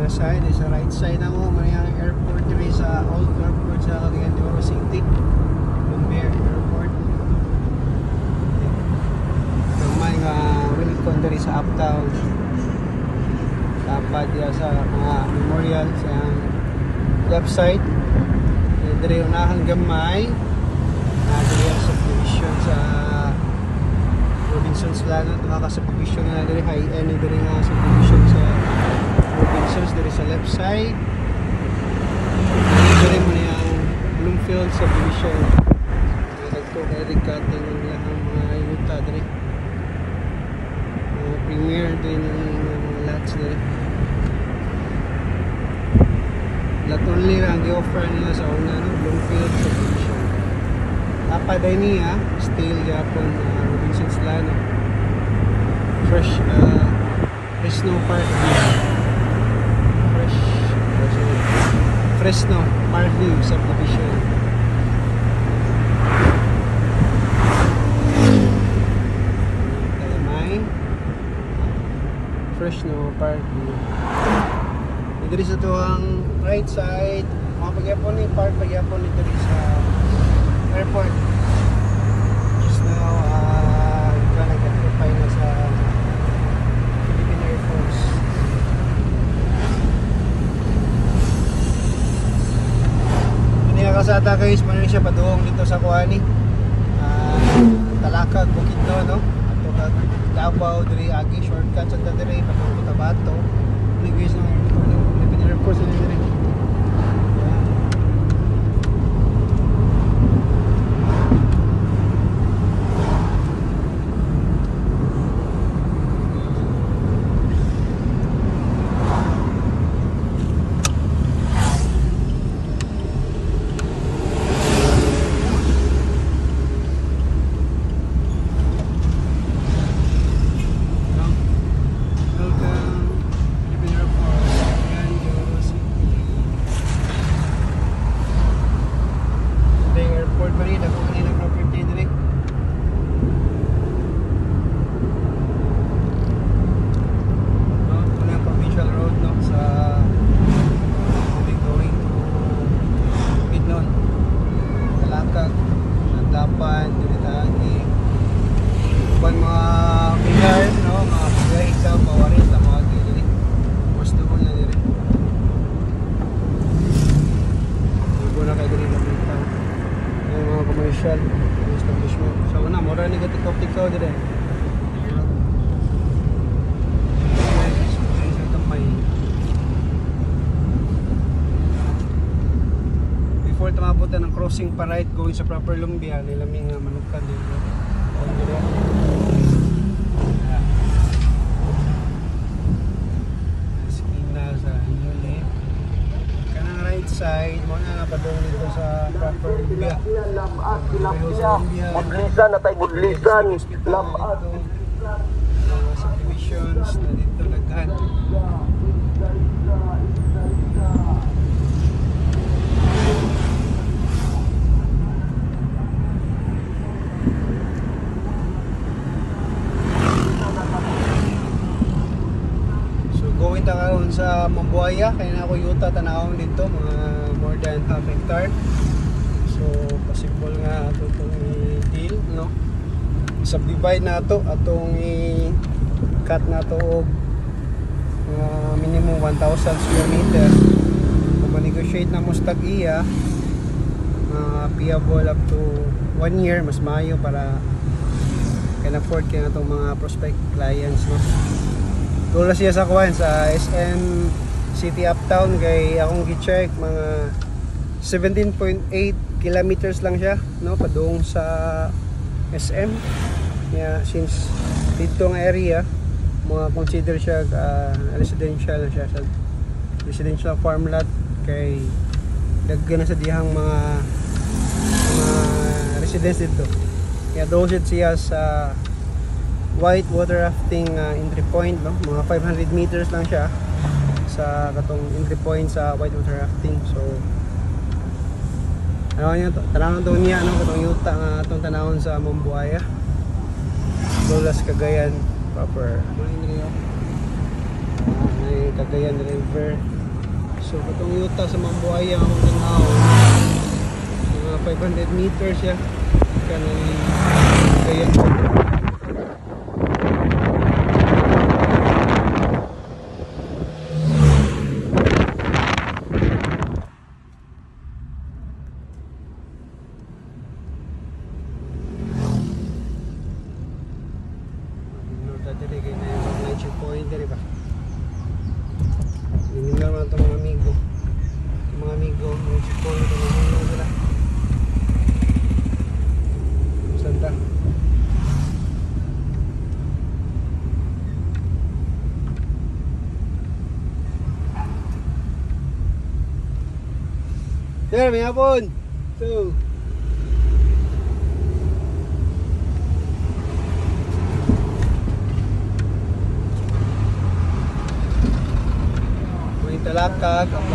nga side, sa right side na mo, mayang airport diri sa old airport sa Cagayan de Oro City. Lumbia Airport. So may nga welcome diri sa uptown. Dapat diya sa mga memorial sa left side. Diri unahan gamay. Diri ang subdivision sa Robinsons lang, nakaka-subdivision na diri high-end diri nga subdivision sa Robinsons diri sa left side. Diri mo niyang Bloomfield subdivision. Dagko kay Ricardo ng mga yuta diri. Premier din ng lots diri. Lot only ang gi-offer nila sa una no, Bloomfield subdivision. Tapaday niya still yapon Robinsons Lano. Fresno Park View. Fresno Park View subdivision. Talamay. Fresno Park View. Dito sa to ang right side. Mga pagyapon ni park pagyapon ni dito sa airport. Just now, nag-occupy na sa Philippine Air Force. Kasata guys, maraming siya paduong dito sa Kuani. Talakag, Bukidnon, no? Ato kag Davao, diri agi shortcut sa diri patungo Tabato. Dili guys ng Philippine Air Force diri. Establishment. So na mura ni gatik-tikaw dire. Before tamabutan ng crossing pa right going sa proper Lumbia, nilaming manukan dito. Skina sa Inuli. Kanang right side mo na napadong dito sa proper Lumbia. Budlisan na tayo budlisan. Lamat. Subdivisions na dito naghan. So going ta karon sa Mambuaya, kaya na ako yuta tanawon dito mga more than half hectare. So possible nga ato itong i-deal, no? Subdivide na ito atong i-cut na ito og minimum 1,000 square meter. Kung ma-negotiate na mo sa tag-iya, payable up to 1 year, mas maayo para can afford kayo itong mga prospect clients, no? Tulad siya sa kuwan sa SM City Uptown, kay akong gi-check mga 17.8 kilometers lang siya, no, padung sa SM. Yeah, since dito nga area mga consider siya residential na siya, sa residential farmland, kay daghan na sa dihang mga residents dito. Kaya doon siya sa white water rafting entry point, no, mga 500 meters lang siya sa katong entry point sa white water rafting. So ano niya to? Tanawon to niya, ano, katong yuta nga atong tanawon sa Mambuaya. Lolas Cagayan proper. Ano yun niyo? May Cagayan River. So katong yuta sa Mambuaya ang tanaw. Mga 500 meters siya. Kanang Cagayan River. Dali kayo na yung mga checkpoint dali ba? Yun naman ito mga amigo. Mga amigo, mga checkpoint ito mga sila. Santa. Sir, may hapon! So, Talakag, ang